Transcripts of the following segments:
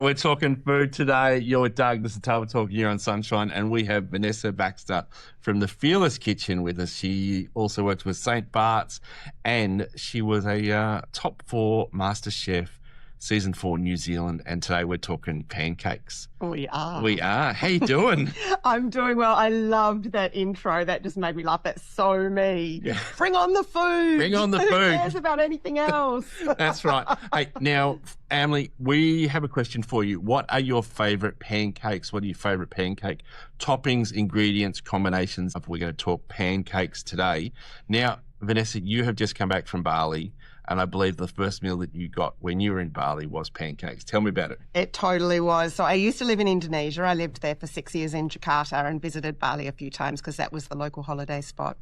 We're talking food today. You're with Doug. This is Table Talk here on Sunshine. And we have Vanessa Baxter from the Fearless Kitchen with us. She also works with St Bart's and she was a top 4 Master Chef Season 4 New Zealand. And today we're talking pancakes. We are. We are. How you doing? I'm doing well. I loved that intro. That just made me laugh. That's so me. Yeah. Bring on the food. Bring on the Who food. cares about anything else? That's right. Hey, now, Emily, we have a question for you. What are your favourite pancakes? What are your favourite pancake toppings, ingredients, combinations? We're going to talk pancakes today. Now, Vanessa, you have just come back from Bali, and I believe the first meal that you got when you were in Bali was pancakes. Tell me about it. It totally was. So I used to live in Indonesia. I lived there for 6 years in Jakarta and visited Bali a few times because that was the local holiday spot.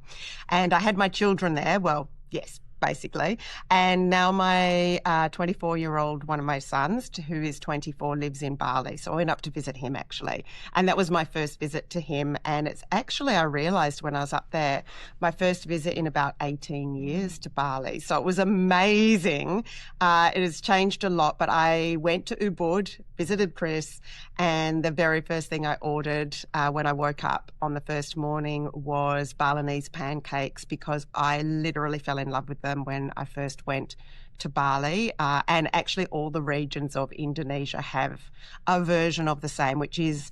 And I had my children there. Well, yes, basically. And now my 24-year-old, one of my sons, who is 24, lives in Bali. So I went up to visit him, actually. And that was my first visit to him. And it's actually, I realised when I was up there, my first visit in about 18 years to Bali. So it was amazing. It has changed a lot. But I went to Ubud, visited Chris, and the very first thing I ordered when I woke up on the first morning was Balinese pancakes, because I literally fell in love with them when I first went to Bali. And actually all the regions of Indonesia have a version of the same, which is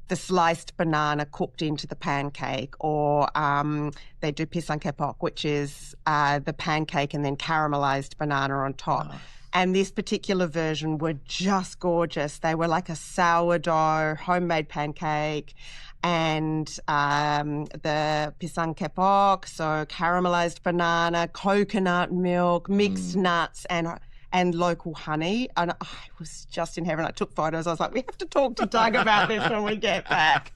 the sliced banana cooked into the pancake, or they do pisang kepok, which is the pancake and then caramelized banana on top. Oh. And this particular version were just gorgeous. They were like a sourdough homemade pancake, and the pisang kepok, so caramelized banana, coconut milk, mixed nuts, and local honey. And I was just in heaven. I took photos. I was like, we have to talk to Doug about this when we get back.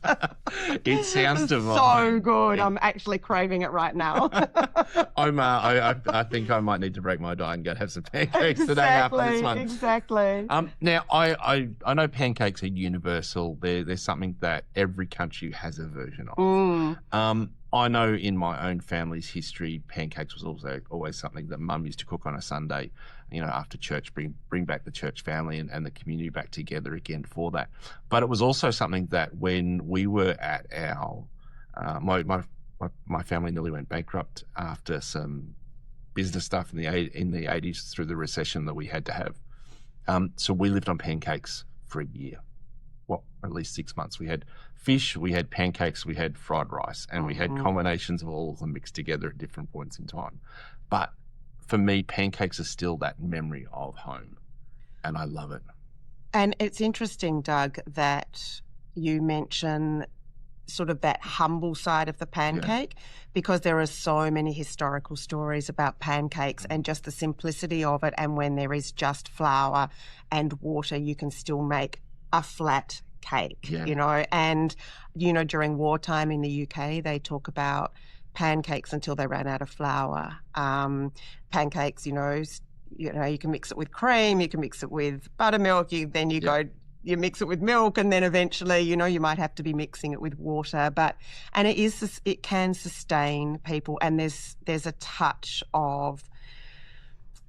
It sounds divine. So good. I'm actually craving it right now. I think I might need to break my diet and go have some pancakes today after this one. Exactly. Now, I know pancakes are universal. There's something that every country has a version of. I know in my own family's history, pancakes was also always something that Mum used to cook on a Sunday, after church, bring back the church family and the community back together again for that. But it was also something that when we were at our, my family nearly went bankrupt after some business stuff in the 80s through the recession that we had to have. So we lived on pancakes for a year. Well, at least 6 months. We had fish, we had pancakes, we had fried rice, and we had combinations of all of them mixed together at different points in time. But for me, pancakes are still that memory of home, and I love it. And it's interesting, Doug, that you mention sort of that humble side of the pancake, because there are so many historical stories about pancakes and just the simplicity of it. And when there is just flour and water, you can still make a flat cake, and, during wartime in the UK, they talk about pancakes until they ran out of flour. Pancakes, you can mix it with cream, you can mix it with buttermilk, you mix it with milk, and then eventually, you might have to be mixing it with water. And it can sustain people, and there's a touch of,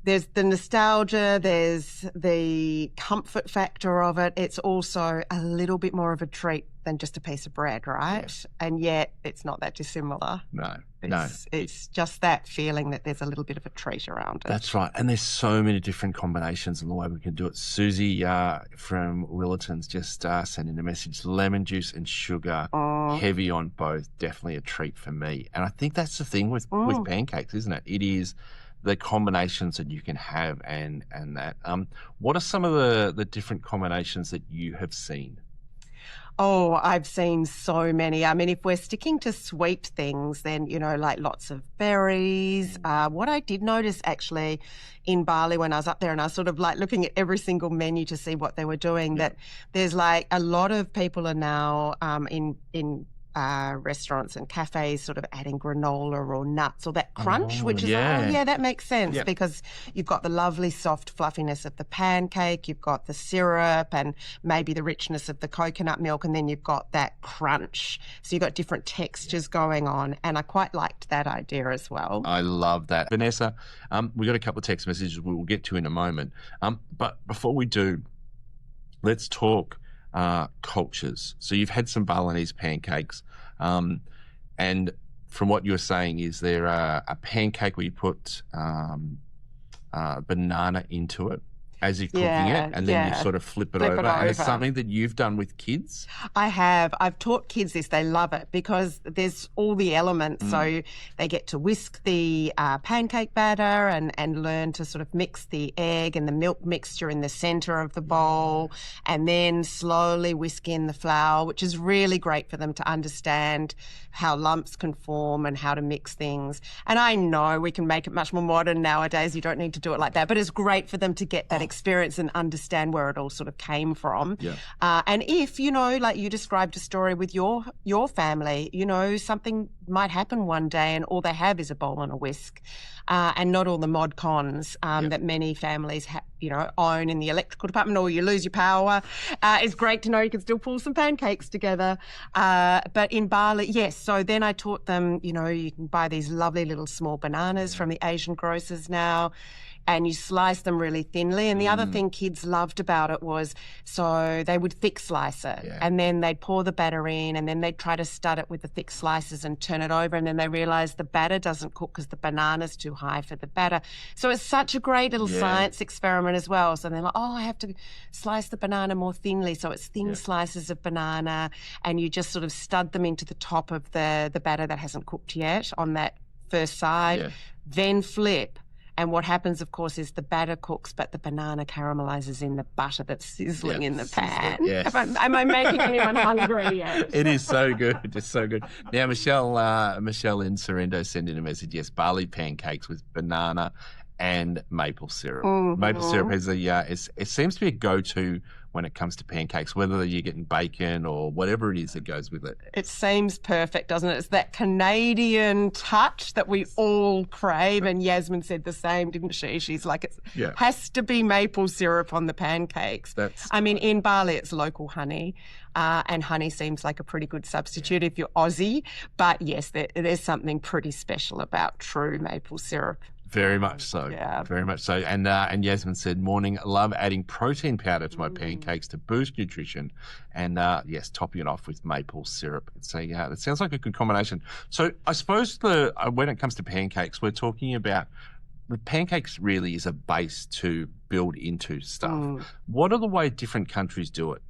there's the nostalgia, there's the comfort factor of it. It's also a little bit more of a treat than just a piece of bread, right? Yeah. And yet it's not that dissimilar. No. It's just that feeling that there's a little bit of a treat around it. That's right. And there's so many different combinations and the way we can do it. Susie from Willerton's just sent in a message, lemon juice and sugar, heavy on both, definitely a treat for me. And I think that's the thing with pancakes, isn't it? It is the combinations that you can have and that. What are some of the different combinations that you have seen? Oh, I've seen so many. I mean, if we're sticking to sweet things, then, like lots of berries. What I did notice actually in Bali when I was up there, and I was sort of like looking at every single menu to see what they were doing, that there's like a lot of people are now in restaurants and cafes sort of adding granola or nuts or that crunch, which is, that makes sense because you've got the lovely soft fluffiness of the pancake, you've got the syrup and maybe the richness of the coconut milk, and then you've got that crunch. So you've got different textures going on, and I quite liked that idea as well. I love that. Vanessa, we got a couple of text messages we'll get to in a moment. But before we do, let's talk cultures. So you've had some Balinese pancakes, and from what you're saying, is there a pancake where you put banana into it as you're cooking it, and then you sort of flip it over? And it's something that you've done with kids? I have. I've taught kids this. They love it because there's all the elements. So they get to whisk the pancake batter and learn to sort of mix the egg and the milk mixture in the centre of the bowl, and then slowly whisk in the flour, which is really great for them to understand how lumps can form and how to mix things. And I know we can make it much more modern nowadays. You don't need to do it like that, but it's great for them to get that experience and understand where it all sort of came from. And if, like you described a story with your family, something might happen one day and all they have is a bowl and a whisk, and not all the mod cons that many families own in the electrical department, or you lose your power. It's great to know you can still pull some pancakes together. But in Bali, yes. So then I taught them, you can buy these lovely little small bananas from the Asian grocers now, and you slice them really thinly. And the other thing kids loved about it was, so they would thick slice it, and then they'd pour the batter in, and then they'd try to stud it with the thick slices and turn it over, and then they realised the batter doesn't cook because the banana's too high for the batter. So it's such a great little science experiment as well. So they're like, I have to slice the banana more thinly. So it's thin slices of banana, and you just sort of stud them into the top of the batter that hasn't cooked yet on that first side, then flip. And what happens, of course, is the batter cooks, but the banana caramelizes in the butter that's sizzling in the pan. Am I making anyone hungry yet? It is so good. It's so good. Now, Michelle in Sorrento sent in a message. Yes, Bali pancakes with banana and maple syrup. Maple syrup is it seems to be a go-to when it comes to pancakes, whether you're getting bacon or whatever it is that goes with it. It seems perfect, doesn't it? It's that Canadian touch that we all crave, and Yasmin said the same, didn't she? She's like, it has to be maple syrup on the pancakes. In Bali, it's local honey, and honey seems like a pretty good substitute if you're Aussie. But yes, there's something pretty special about true maple syrup. Very much so. Yeah. Very much so. And Yasmin said, morning, love adding protein powder to my pancakes to boost nutrition. And yes, topping it off with maple syrup. So it sounds like a good combination. So I suppose when it comes to pancakes, we're talking about the pancakes really is a base to build into stuff. What are the way different countries do it?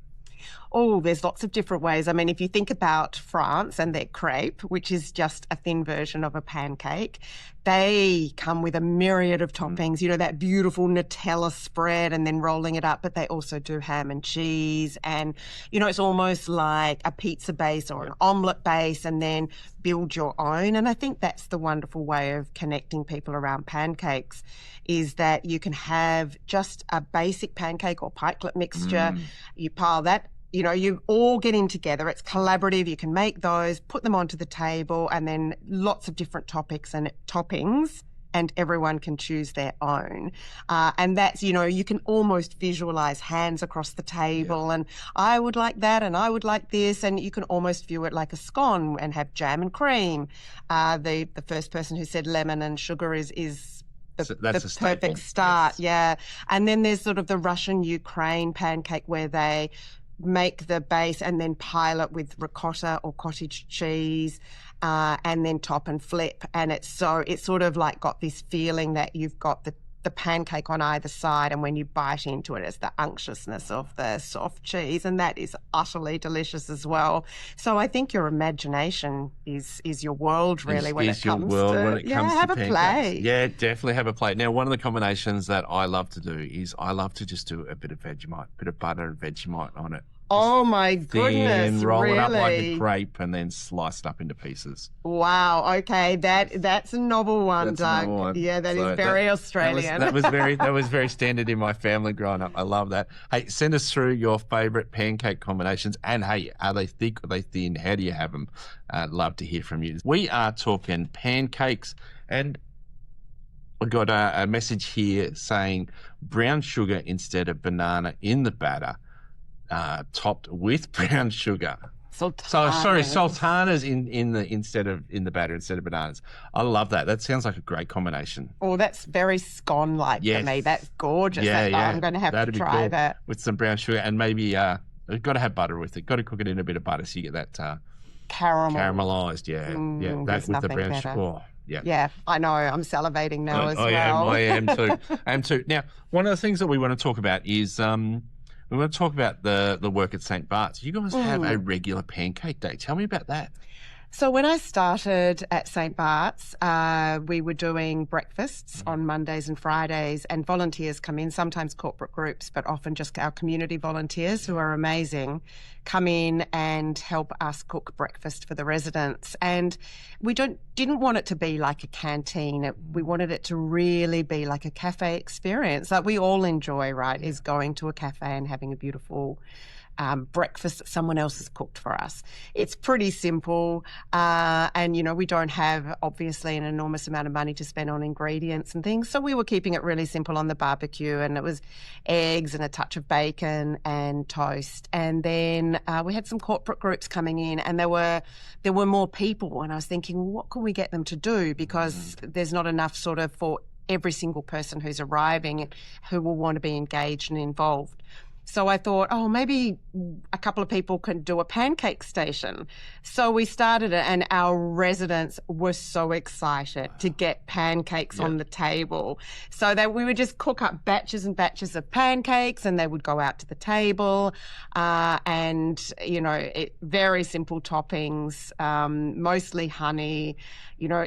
Oh, there's lots of different ways. If you think about France and their crepe, which is just a thin version of a pancake, they come with a myriad of toppings, that beautiful Nutella spread and then rolling it up, but they also do ham and cheese and, it's almost like a pizza base or an omelette base, and then build your own. And I think that's the wonderful way of connecting people around pancakes, is that you can have just a basic pancake or pikelet mixture, you pile that, you all get in together. It's collaborative. You can make those, put them onto the table, and then lots of different toppings, and everyone can choose their own. And that's, you can almost visualize hands across the table, and I would like that, and I would like this, and you can almost view it like a scone and have jam and cream. The first person who said lemon and sugar is the perfect start. And then there's sort of the Russian-Ukraine pancake where they make the base and then pile it with ricotta or cottage cheese, and then top and flip. And it's sort of like got this feeling that you've got the pancake on either side, and when you bite into it, it's the unctuousness of the soft cheese, and that is utterly delicious as well. So I think your imagination is your world, really, when it comes to have a play. Yeah, definitely have a play. Now, one of the combinations that I love to do is I love to just do a bit of Vegemite, bit of butter and Vegemite on it. Oh my goodness! Roll really? it up like a crepe and then slice it up into pieces. Wow. Okay, that's a novel one, Doug. Yeah, that is very Australian. That was very standard in my family growing up. I love that. Hey, send us through your favourite pancake combinations, and hey, are they thick? Are they thin? How do you have them? I'd love to hear from you. We are talking pancakes, and I got a message here saying brown sugar instead of banana in the batter. Topped with brown sugar. sultanas instead of batter instead of bananas. I love that. That sounds like a great combination. Oh, that's very scone-like for me. That's gorgeous. I'm going to have to try that with some brown sugar and maybe you've got to have butter with it. Got to cook it in a bit of butter so you get that caramelized. That with the brown sugar. Oh, yeah, I know. I'm salivating now as well. I am too. Now, one of the things that we want to talk about is we want to talk about the work at St Bart's. You guys have a regular pancake day. Tell me about that. So when I started at St Bart's, we were doing breakfasts on Mondays and Fridays, and volunteers come in, sometimes corporate groups, but often just our community volunteers who are amazing, come in and help us cook breakfast for the residents. And we didn't want it to be like a canteen. We wanted it to really be like a cafe experience that we all enjoy, right, is going to a cafe and having a beautiful breakfast that someone else has cooked for us. It's pretty simple, and we don't have obviously an enormous amount of money to spend on ingredients and things, so we were keeping it really simple on the barbecue, and it was eggs and a touch of bacon and toast. And then we had some corporate groups coming in, and there were more people, and I was thinking, well, what can we get them to do, because there's not enough sort of for every single person who's arriving who will want to be engaged and involved. So I thought, maybe a couple of people can do a pancake station. So we started it, and our residents were so excited to get pancakes on the table. So that we would just cook up batches and batches of pancakes, and they would go out to the table. And, very simple toppings, mostly honey,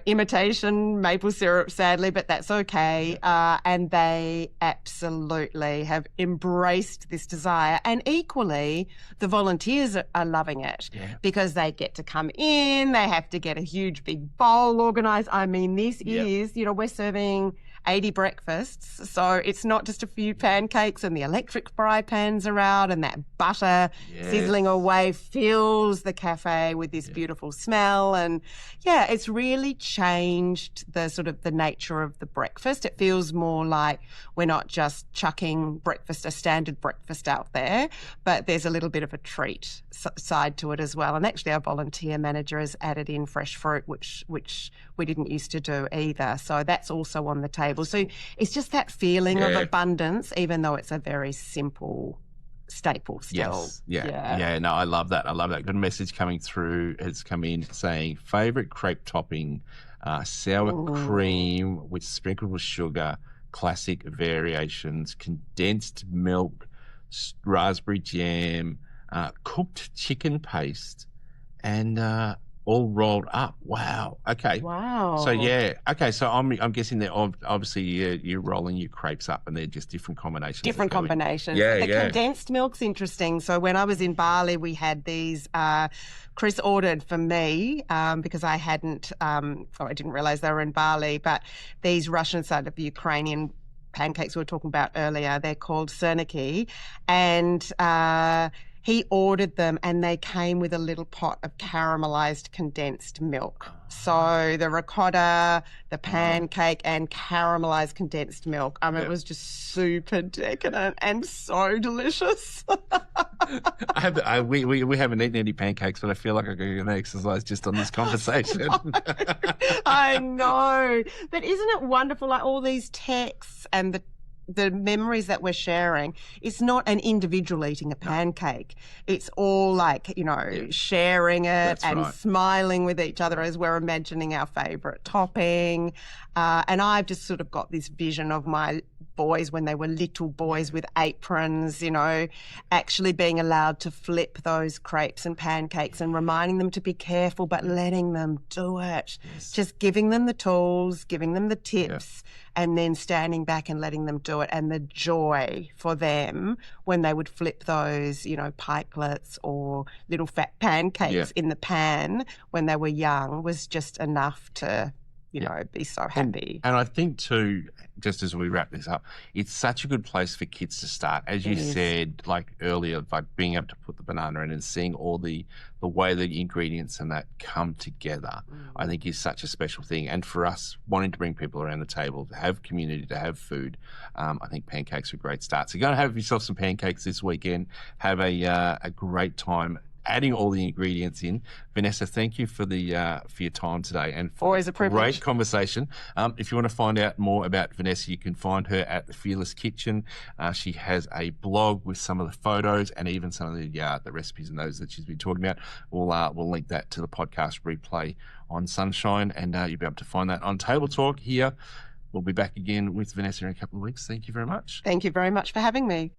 imitation maple syrup, sadly, but that's okay. And they absolutely have embraced this desire. And equally, the volunteers are loving it because they get to come in, they have to get a huge big bowl organised. I mean, this is, we're serving 80 breakfasts, so it's not just a few pancakes, and the electric fry pans are out, and that butter sizzling away fills the cafe with this beautiful smell. And it's really changed the sort of the nature of the breakfast. It feels more like we're not just chucking a standard breakfast out there, but there's a little bit of a treat side to it as well. And actually our volunteer manager has added in fresh fruit, which we didn't used to do either. So that's also on the table. So it's just that feeling of abundance, even though it's a very simple staple still. No, I love that. Good message coming through has come in saying favourite crepe topping, sour cream with sprinkled with sugar, classic variations, condensed milk, raspberry jam, cooked chicken paste, and all rolled up. Wow. Okay. Wow. So okay. So I'm guessing that obviously you're rolling your crepes up, and they're just different combinations. Different combinations. The condensed milk's interesting. So when I was in Bali, we had these. Chris ordered for me because I hadn't. I didn't realise they were in Bali, but these Russian side of Ukrainian pancakes we were talking about earlier. They're called serniki, and he ordered them, and they came with a little pot of caramelised condensed milk. So the ricotta, the pancake, and caramelised condensed milk. It was just super decadent and so delicious. We haven't eaten any pancakes, but I feel like I'm going to exercise just on this conversation. I know. But isn't it wonderful, like all these texts and the memories that we're sharing? It's not an individual eating a pancake. It's all like, sharing it smiling with each other as we're imagining our favourite topping. And I've just sort of got this vision of my boys when they were little boys with aprons, actually being allowed to flip those crepes and pancakes and reminding them to be careful, but letting them do it. Just giving them the tools, giving them the tips, and then standing back and letting them do it. And the joy for them when they would flip those, pikelets or little fat pancakes in the pan when they were young was just enough to be so happy. And I think too, just as we wrap this up, it's such a good place for kids to start. As you said, like earlier, like being able to put the banana in and seeing all the way the ingredients and that come together, I think is such a special thing. And for us, wanting to bring people around the table, to have community, to have food, I think pancakes are a great start. So go and have yourself some pancakes this weekend. Have a great time adding all the ingredients in. Vanessa, thank you for your time today and for always a privilege. Great conversation. If you want to find out more about Vanessa, you can find her at the Fearless Kitchen. She has a blog with some of the photos and even some of the recipes and those that she's been talking about. We'll link that to the podcast replay on Sunshine, and you'll be able to find that on Table Talk here. We'll be back again with Vanessa in a couple of weeks. Thank you very much. Thank you very much for having me.